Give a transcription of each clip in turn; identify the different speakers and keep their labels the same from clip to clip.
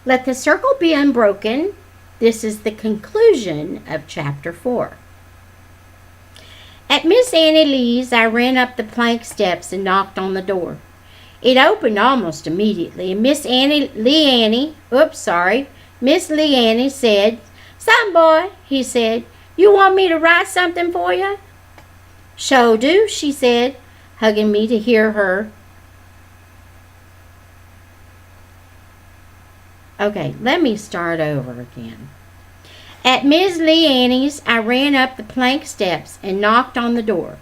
Speaker 1: Let the circle be unbroken. This is the conclusion of Chapter 4. At Miss Annie Lee's, I ran up the plank steps and knocked on the door. It opened almost immediately, and Miss Leanne said, "Son boy," he said, "you want me to write something for you?" "Sure do," she said, hugging me to hear her. Okay, let me start over again. At Miss Leanne's, I ran up the plank steps and knocked on the door.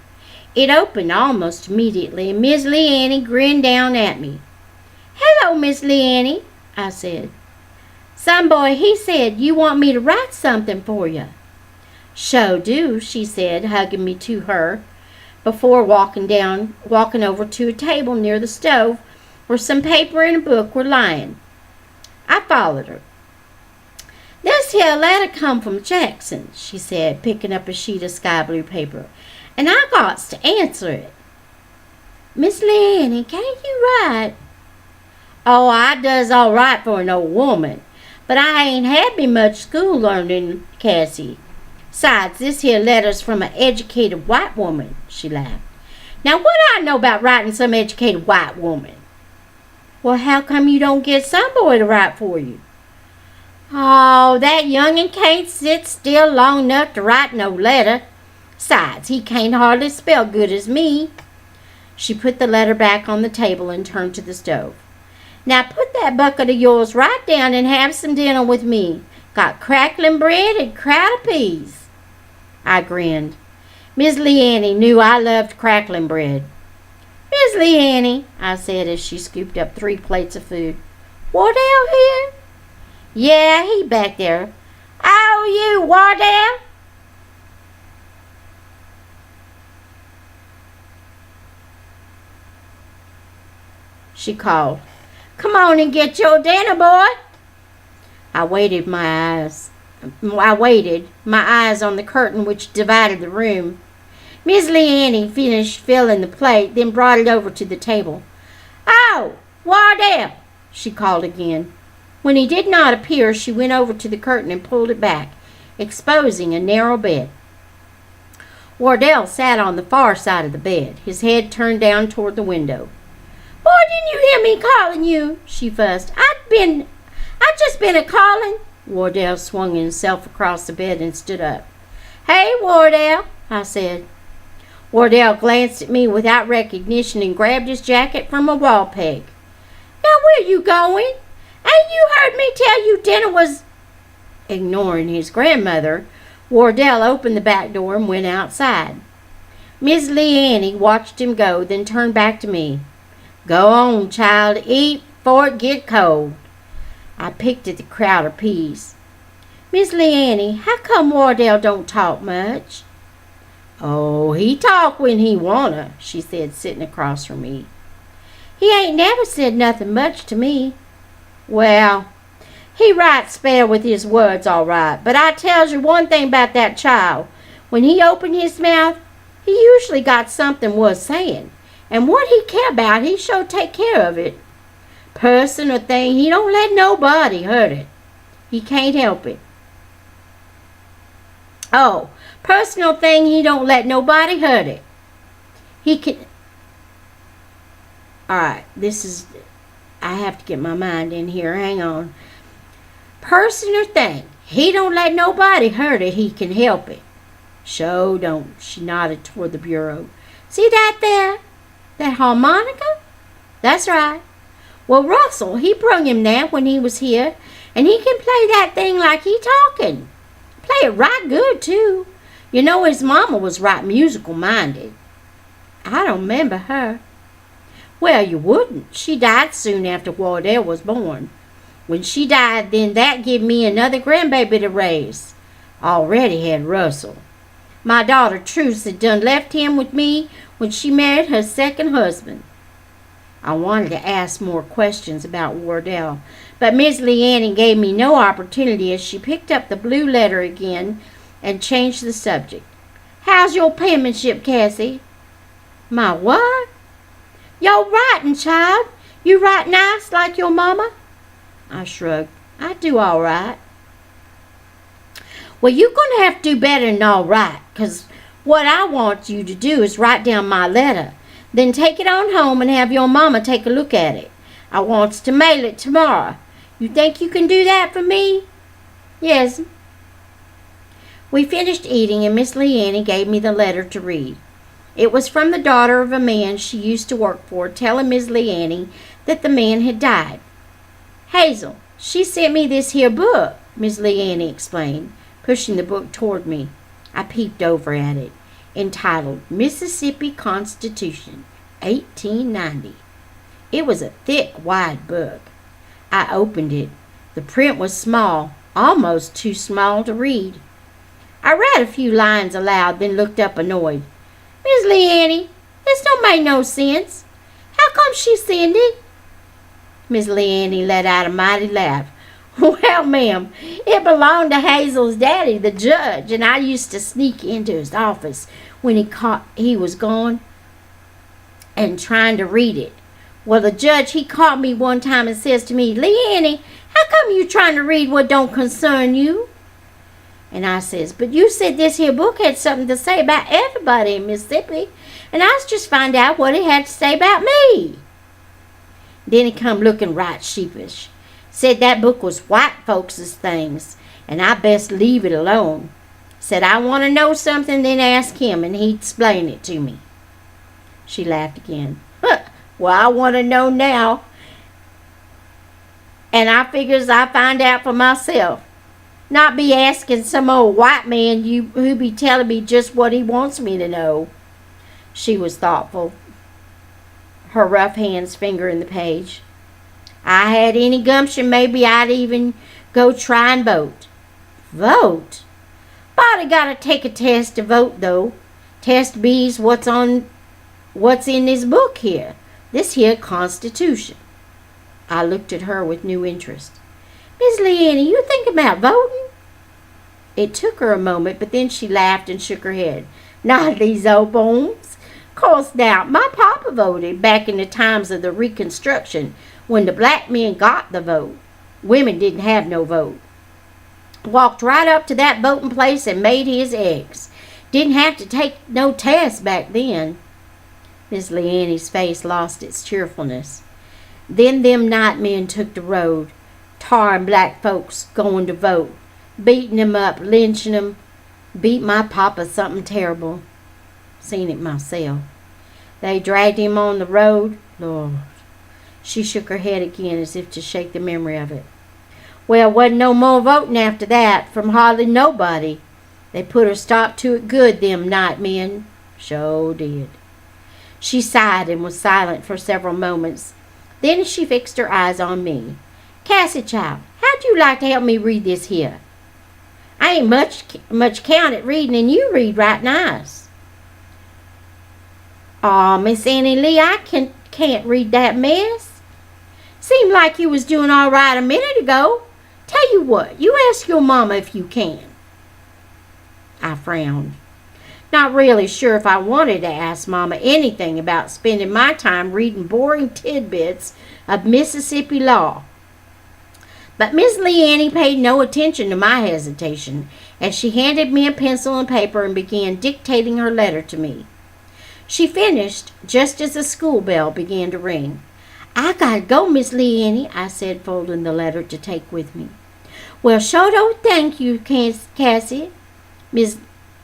Speaker 1: It opened almost immediately, and Miss Leanne grinned down at me. "Hello, Miss Leanne," I said. "Son boy," he said, "you want me to write something for you?" "Sure do," she said, hugging me to her, before walking over to a table near the stove where some paper and a book were lying. I followed her. "This here letter come from Jackson," she said, picking up a sheet of sky blue paper, "and I got to answer it." "Miss Leanne, can't you write?" "Oh, I does all right for an old woman, but I ain't had me much school learning, Cassie. Besides, this here letter's from an educated white woman," she laughed. "Now, what do I know about writing some educated white woman?" "Well, how come you don't get some boy to write for you?" "Oh, that young'un can't sit still long enough to write no letter. Besides, he can't hardly spell good as me." She put the letter back on the table and turned to the stove. "Now put that bucket of yours right down and have some dinner with me. Got crackling bread and crowd of peas." I grinned. Miss Leanne knew I loved crackling bread. "Miss Leanne," I said as she scooped up 3 plates of food, "Wardell here?" "Yeah, he back there." "Oh, you, Wardell?" she called. "Come on and get your dinner, boy." I waited, my eyes on the curtain which divided the room. Miss Leanne finished filling the plate, then brought it over to the table. "Oh, Wardell," she called again. When he did not appear, she went over to the curtain and pulled it back, exposing a narrow bed. Wardell sat on the far side of the bed, his head turned down toward the window. "Boy, didn't you hear me calling you?" she fussed. I just been a-calling." Wardell swung himself across the bed and stood up. "Hey, Wardell," I said. Wardell glanced at me without recognition and grabbed his jacket from a wall peg. "Now where you going? Ain't you heard me tell you dinner was—" Ignoring his grandmother, Wardell opened the back door and went outside. Miss Leanne watched him go, then turned back to me. "Go on, child, eat, 'fore it get cold." I picked at the crowd of peas. "Miss Leanne, how come Wardell don't talk much?" "Oh, he talk when he wanna," she said, sitting across from me. "He ain't never said nothing much to me." "Well, he right spell with his words all right, but I tells you one thing about that child. When he opened his mouth, he usually got something worth saying, and what he care about, he sure take care of it. Person or thing, he don't let nobody hurt it. He can't help it." "Oh, personal thing, he don't let nobody hurt it. He can—" All right, I have to get my mind in here. Hang on. "Person or thing, he don't let nobody hurt it. He can help it." "Sure don't." She nodded toward the bureau. "See that there? That harmonica? That's right. Well, Russell, he brung him that when he was here, and he can play that thing like he talking. Play it right good, too. You know his mama was right musical-minded." "I don't remember her." "Well, you wouldn't. She died soon after Wardell was born. When she died, then that give me another grandbaby to raise. Already had Russell. My daughter Truce had done left him with me when she married her second husband." I wanted to ask more questions about Wardell, but Miss Leanne gave me no opportunity as she picked up the blue letter again and changed the subject. "How's your penmanship, Cassie?" "My what?" "Your writing, child. You write nice like your mama?" I shrugged. I do all right. Well, you're going to have to do better than all right, because what I want you to do is write down my letter. Then take it on home and have your mama take a look at it. I wants to mail it tomorrow. You think you can do that for me? Yes. We finished eating, and Miss Leanne gave me the letter to read. It was from the daughter of a man she used to work for, telling Miss Leanne that the man had died. Hazel, she sent me this here book, Miss Leanne explained, pushing the book toward me. I peeped over at it, entitled Mississippi Constitution, 1890. It was a thick, wide book. I opened it. The print was small, almost too small to read. I read a few lines aloud, then looked up annoyed. Miss Leanne, this don't make no sense. How come she sent it? Miss Leanne let out a mighty laugh. Well, ma'am, it belonged to Hazel's daddy, the judge, and I used to sneak into his office when he was gone and trying to read it. Well, the judge, he caught me one time and says to me, Leanne, how come you trying to read what don't concern you? And I says, but you said this here book had something to say about everybody in Mississippi, and I was just find out what it had to say about me. Then he come looking right sheepish. Said that book was white folks' things, and I best leave it alone. Said I want to know something, then ask him, and he'd explain it to me. She laughed again. Well, I want to know now, and I figures I find out for myself. Not be asking some old white man who be telling me just what he wants me to know. She was thoughtful, her rough hands fingering the page. I had any gumption, maybe I'd even go try and vote. Vote? Body gotta take a test to vote, though. Test B's what's in this book here. This here Constitution. I looked at her with new interest. Miss Leanne, you think about voting? It took her a moment, but then she laughed and shook her head. Not these old bones. Course now, my papa voted back in the times of the Reconstruction when the black men got the vote. Women didn't have no vote. Walked right up to that voting place and made his eggs. Didn't have to take no test back then. Miss Leanne's face lost its cheerfulness. Then them night men took the road, tarring black folks going to vote, beating them up, lynching them. Beat my papa something terrible. Seen it myself. They dragged him on the road. Lord. She shook her head again as if to shake the memory of it. Well, wasn't no more voting after that from hardly nobody. They put a stop to it good, them night men. Sure did. She sighed and was silent for several moments. Then she fixed her eyes on me. Cassie, child, how'd you like to help me read this here? I ain't much count at reading, and you read right nice. Aw, Miss Annie Lee, I can't read that mess. Seemed like you was doing all right a minute ago. Tell you what, you ask your mama if you can. I frowned. Not really sure if I wanted to ask Mama anything about spending my time reading boring tidbits of Mississippi law. But Miss Leanne paid no attention to my hesitation as she handed me a pencil and paper and began dictating her letter to me. She finished just as the school bell began to ring. I gotta go, Miss Leanne, I said, folding the letter to take with me. Well, sure don't thank you, Cassie. Miss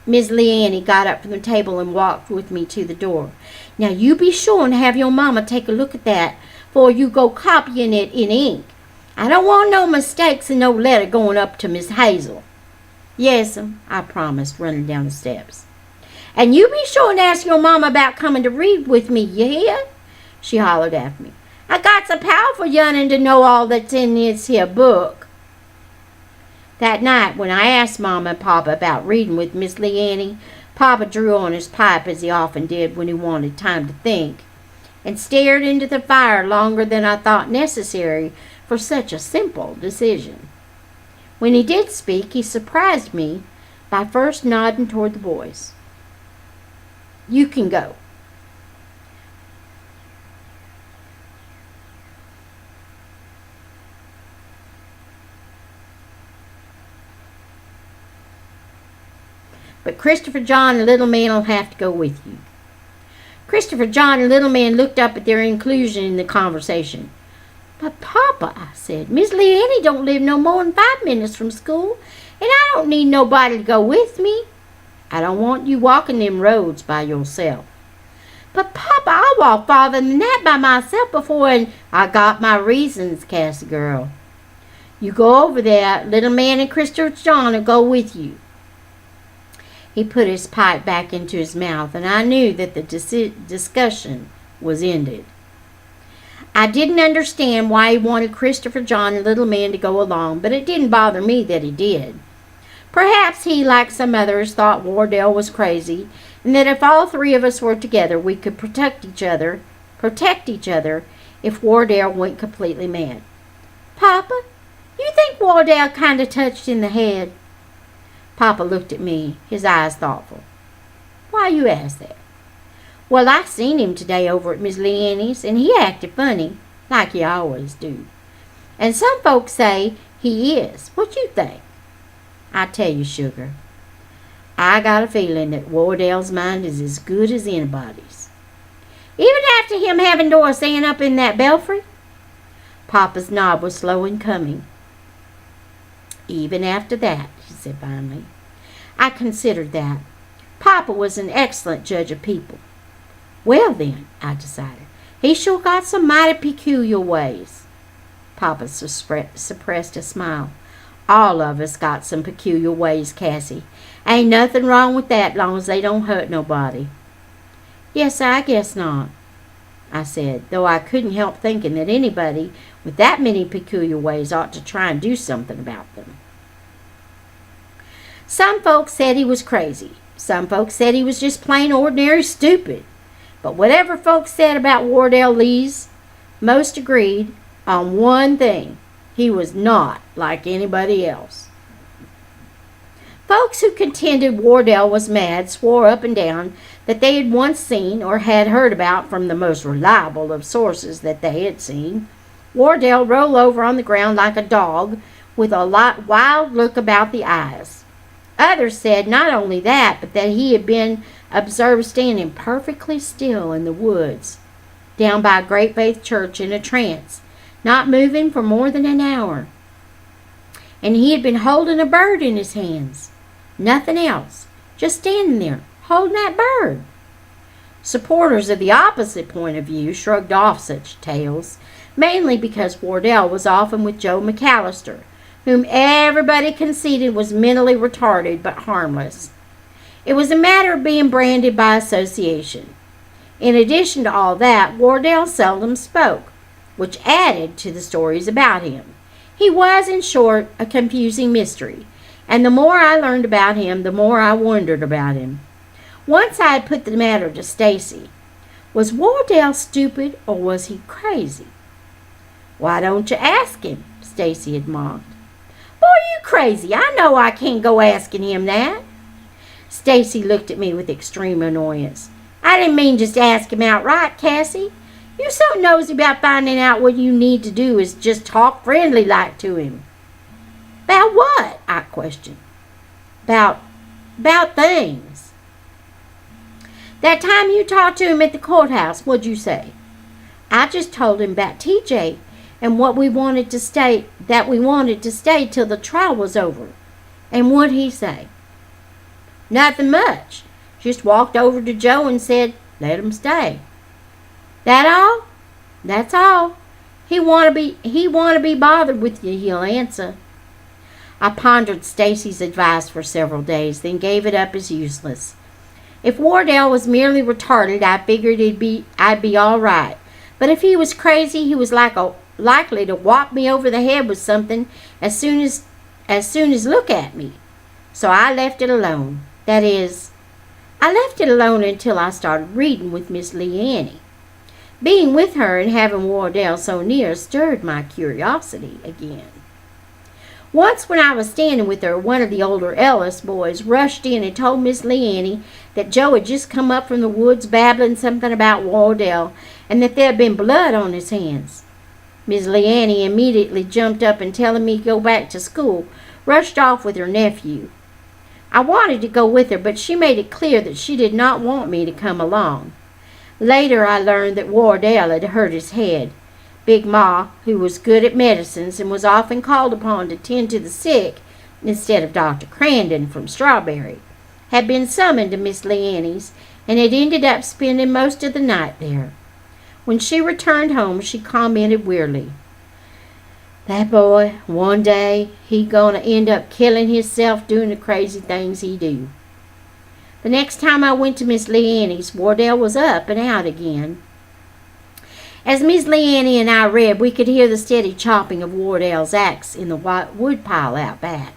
Speaker 1: Leanne got up from the table and walked with me to the door. Now you be sure and have your mama take a look at that before you go copying it in ink. I don't want no mistakes and no letter going up to Miss Hazel. Yes'm, I promised, running down the steps. And you be sure and ask your mama about coming to read with me, you hear? She hollered after me. I got so powerful yearning to know all that's in this here book. That night, when I asked Mama and Papa about reading with Miss Leanne, Papa drew on his pipe as he often did when he wanted time to think, and stared into the fire longer than I thought necessary for such a simple decision. When he did speak, he surprised me by first nodding toward the boys. You can go. but Christopher John and Little Man will have to go with you." Christopher John and Little Man looked up at their inclusion in the conversation. "But, Papa," I said, "Miss Leanne don't live no more than 5 minutes from school, and I don't need nobody to go with me." "I don't want you walking them roads by yourself." "But, Papa, I walked farther than that by myself before, and—" "I got my reasons, Cassie girl. You go over there. Little Man and Christopher John will go with you." He put his pipe back into his mouth, and I knew that the discussion was ended. I didn't understand why he wanted Christopher John and Little Man to go along, but it didn't bother me that he did. Perhaps he, like some others, thought Wardell was crazy, and that if all three of us were together, we could protect each other if Wardell went completely mad. "Papa, you think Wardell kind of touched in the head?" Papa looked at me, his eyes thoughtful. "Why you ask that?" "Well, I seen him today over at Miss Leanne's, and he acted funny, like he always do. And some folks say he is. What you think?" "I tell you, sugar, I got a feeling that Wardell's mind is as good as anybody's." "Even after him having Doris Ann up in that belfry?" Papa's nod was slow in coming. "Even after that," he said finally. I considered that. Papa was an excellent judge of people. "Well then," I decided, "he sure got some mighty peculiar ways." Papa suppressed a smile. "All of us got some peculiar ways, Cassie. Ain't nothing wrong with that long as they don't hurt nobody." "Yes, I guess not," I said, though I couldn't help thinking that anybody with that many peculiar ways ought to try and do something about them. Some folks said he was crazy. Some folks said he was just plain ordinary stupid. But whatever folks said about Wardell Lees, most agreed on one thing: he was not like anybody else. Folks who contended Wardell was mad swore up and down that they had once seen, or had heard about from the most reliable of sources that they had seen, Wardell roll over on the ground like a dog with a wild look about the eyes. Others said not only that, but that he had been observed standing perfectly still in the woods down by Great Faith Church in a trance, not moving for more than an hour. And he had been holding a bird in his hands. Nothing else. Just standing there, holding that bird. Supporters of the opposite point of view shrugged off such tales, mainly because Wardell was often with Joe McAllister, whom everybody conceded was mentally retarded but harmless. It was a matter of being branded by association. In addition to all that, Wardell seldom spoke, which added to the stories about him. He was, in short, a confusing mystery, and the more I learned about him, the more I wondered about him. Once I had put the matter to Stacy. Was Wardell stupid, or was he crazy? "Why don't you ask him?" Stacy had mocked. "Boy, you crazy. I know I can't go asking him that." Stacy looked at me with extreme annoyance. "I didn't mean just ask him outright, Cassie. You so nosy about finding out what you need to do is just talk friendly like to him." "About what?" I questioned. About things. "That time you talked to him at the courthouse, what'd you say?" "I just told him about TJ and that we wanted to stay till the trial was over." "And what'd he say?" "Nothing much. Just walked over to Joe and said, 'Let him stay.'" "That all?" "That's all. He want to be bothered with you, he'll answer." I pondered Stacy's advice for several days, then gave it up as useless. If Wardell was merely retarded, I figured I'd be all right. But if he was crazy, he was likely to whop me over the head with something as soon as look at me. So I left it alone. That is, I left it alone until I started reading with Miss Leanne. Being with her and having Wardell so near stirred my curiosity again. Once when I was standing with her, one of the older Ellis boys rushed in and told Miss Leanne that Joe had just come up from the woods babbling something about Wardell and that there had been blood on his hands. Miss Leanne immediately jumped up and telling me to go back to school, rushed off with her nephew. I wanted to go with her, but she made it clear that she did not want me to come along. Later I learned that Wardell had hurt his head. Big Ma, who was good at medicines and was often called upon to tend to the sick instead of Dr. Crandon from Strawberry, had been summoned to Miss Leanne's and had ended up spending most of the night there. When she returned home, she commented wearily, "That boy, one day, he gonna end up killing himself doing the crazy things he do." The next time I went to Miss Leanne's, Wardell was up and out again. As Miss Leanne and I read, we could hear the steady chopping of Wardell's axe in the white wood pile out back.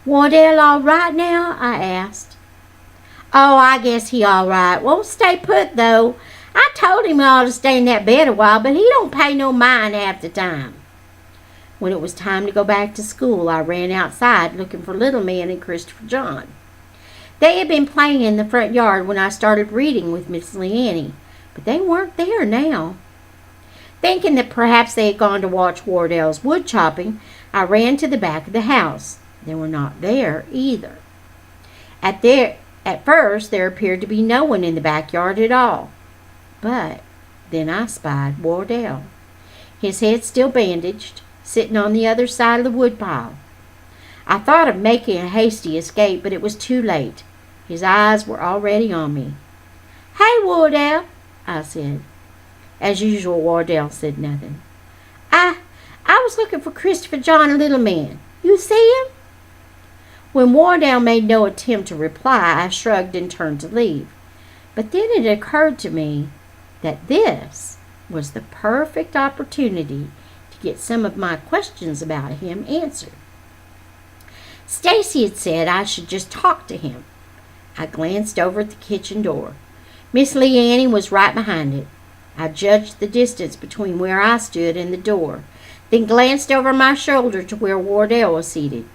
Speaker 1: "Wardell all right now?" I asked. "Oh, I guess he all right. Won't stay put, though. I told him he ought to stay in that bed a while, but he don't pay no mind half the time." When it was time to go back to school, I ran outside looking for Little Man and Christopher John. They had been playing in the front yard when I started reading with Miss Leanne, but they weren't there now. Thinking that perhaps they had gone to watch Wardell's wood chopping, I ran to the back of the house. They were not there either. At first, there appeared to be no one in the backyard at all. But then I spied Wardell, his head still bandaged, sitting on the other side of the woodpile. I thought of making a hasty escape, but it was too late. His eyes were already on me. "Hey, Wardell," I said. As usual, Wardell said nothing. I was looking for Christopher John and Little Man. You see him?" When Wardell made no attempt to reply, I shrugged and turned to leave. But then it occurred to me that this was the perfect opportunity to get some of my questions about him answered. Stacy had said I should just talk to him. I glanced over at the kitchen door. Miss Leanne was right behind it. I judged the distance between where I stood and the door, then glanced over my shoulder to where Wardell was seated.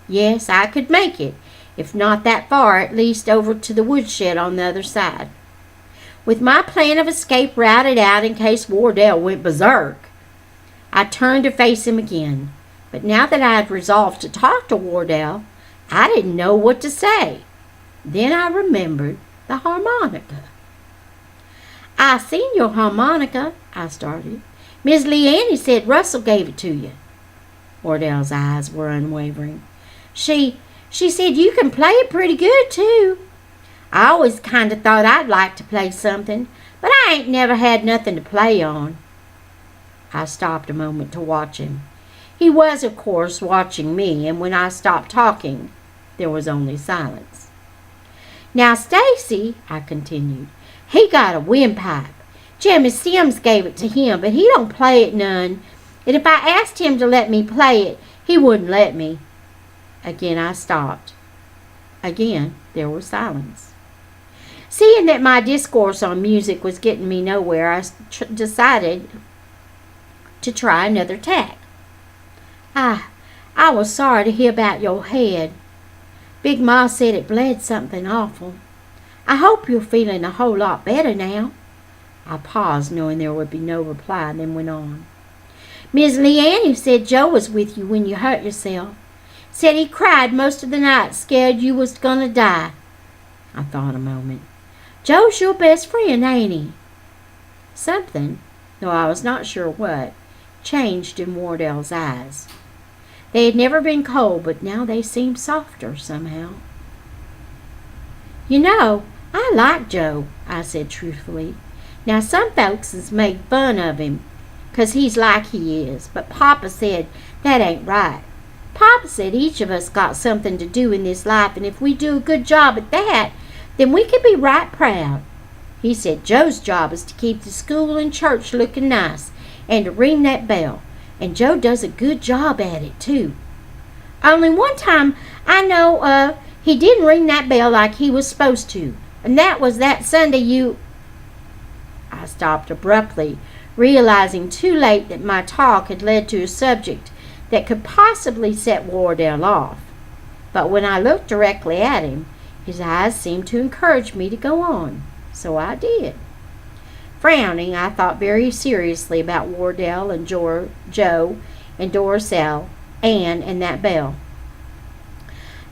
Speaker 1: Yes, I could make it, if not that far, at least over to the woodshed on the other side. With my plan of escape routed out in case Wardell went berserk, I turned to face him again. But now that I had resolved to talk to Wardell, I didn't know what to say. Then I remembered the harmonica. "I seen your harmonica," I started. "Miss Leanne said Russell gave it to you." Wardell's eyes were unwavering. She said you can play it pretty good, too. I always kind of thought I'd like to play something, but I ain't never had nothing to play on." I stopped a moment to watch him. He was, of course, watching me, and when I stopped talking, there was only silence. "Now, Stacy," I continued, "he got a windpipe. Jimmy Sims gave it to him, but he don't play it none, and if I asked him to let me play it, he wouldn't let me." Again I stopped. Again there was silence. Seeing that my discourse on music was getting me nowhere, I decided to try another tack. I was sorry to hear about your head. Big Ma said it bled something awful. I hope you're feeling a whole lot better now." I paused, knowing there would be no reply, and then went on. "Miss Leanne said Joe was with you when you hurt yourself. Said he cried most of the night, scared you was gonna die." I thought a moment. "Joe's your best friend, ain't he?" Something, though I was not sure what, changed in Wardell's eyes. They had never been cold, but now they seemed softer somehow. "You know, I like Joe," I said truthfully. "Now, some folks has made fun of him, 'cause he's like he is, but Papa said that ain't right. Papa said each of us got something to do in this life, and if we do a good job at that, then we can be right proud. He said Joe's job is to keep the school and church looking nice, and to ring that bell, and Joe does a good job at it, too. Only one time I know of, he didn't ring that bell like he was supposed to, and that was that Sunday you—" I stopped abruptly, realizing too late that my talk had led to a subject that could possibly set Wardell off. But when I looked directly at him, his eyes seemed to encourage me to go on, so I did. Frowning, I thought very seriously about Wardell and Joe and Dorcel, Anne, and that bell.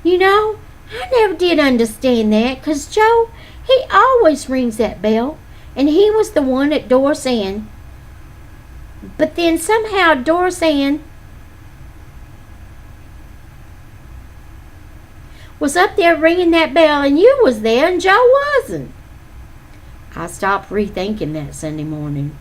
Speaker 1: "You know, I never did understand that, 'cause Joe, he always rings that bell, and he was the one at Doris Ann. But then somehow Doris Ann was up there ringing that bell, and you was there and Joe wasn't. I stopped rethinking that Sunday morning.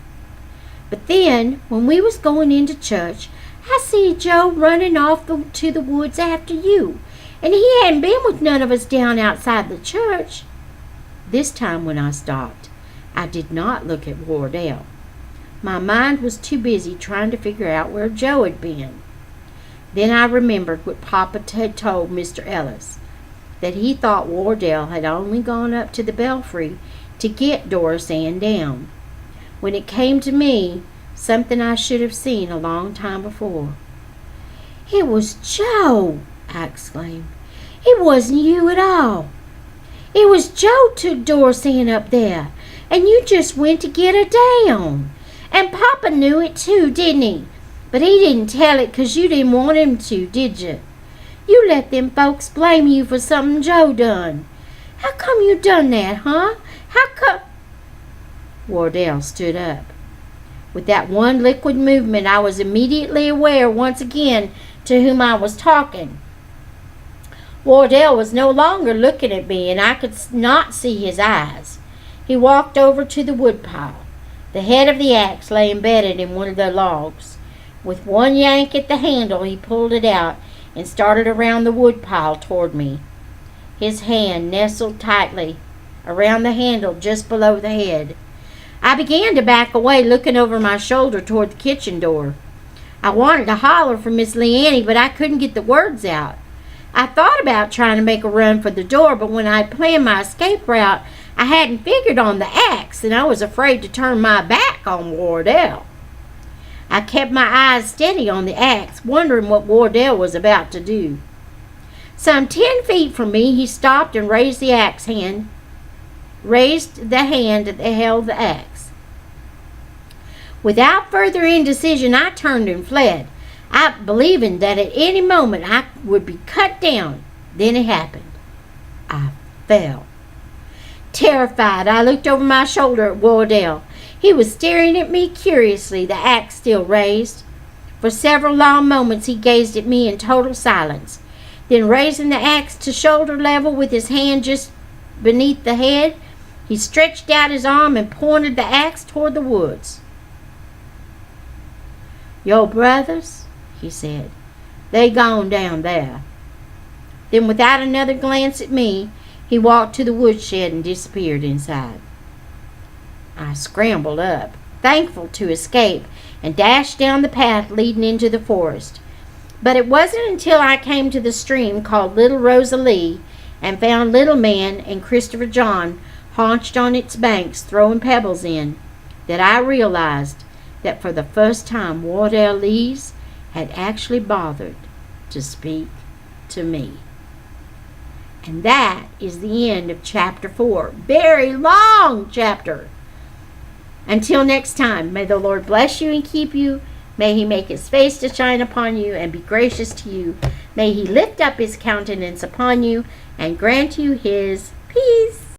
Speaker 1: But then, when we was going into church, I see Joe running off to the woods after you, and he hadn't been with none of us down outside the church. This time when I stopped, I did not look at Wardell. My mind was too busy trying to figure out where Joe had been. Then I remembered what Papa had told Mr. Ellis, that he thought Wardell had only gone up to the belfry to get Doris Ann down. When it came to me, something I should have seen a long time before. "It was Joe!" I exclaimed. "It wasn't you at all. It was Joe took Doris Ann up there, and you just went to get her down. And Papa knew it too, didn't he? But he didn't tell it 'cause you didn't want him to, did you? You let them folks blame you for something Joe done. How come you done that, huh? How come—" Wardell stood up. With that one liquid movement, I was immediately aware once again to whom I was talking. Wardell was no longer looking at me, and I could not see his eyes. He walked over to the woodpile. The head of the axe lay embedded in one of the logs. With one yank at the handle, he pulled it out and started around the woodpile toward me. His hand nestled tightly around the handle just below the head. I began to back away, looking over my shoulder toward the kitchen door. I wanted to holler for Miss Leanne, but I couldn't get the words out. I thought about trying to make a run for the door, but when I planned my escape route, I hadn't figured on the axe, and I was afraid to turn my back on Wardell. I kept my eyes steady on the axe, wondering what Wardell was about to do. Some 10 feet from me, he stopped and raised the hand that held the axe. Without further indecision, I turned and fled, believing that at any moment I would be cut down. Then it happened. I fell. Terrified, I looked over my shoulder at Wardell. He was staring at me curiously, the axe still raised. For several long moments he gazed at me in total silence. Then, raising the axe to shoulder level with his hand just beneath the head, he stretched out his arm and pointed the axe toward the woods. "Your brothers," he said, "they gone down there." Then, without another glance at me, he walked to the woodshed and disappeared inside. I scrambled up, thankful to escape, and dashed down the path leading into the forest. But it wasn't until I came to the stream called Little Rosalie and found Little Man and Christopher John haunched on its banks throwing pebbles in that I realized that for the first time Wardell Lees had actually bothered to speak to me. And that is the end of chapter 4. Very long chapter. Until next time, may the Lord bless you and keep you. May he make his face to shine upon you and be gracious to you. May he lift up his countenance upon you and grant you his peace.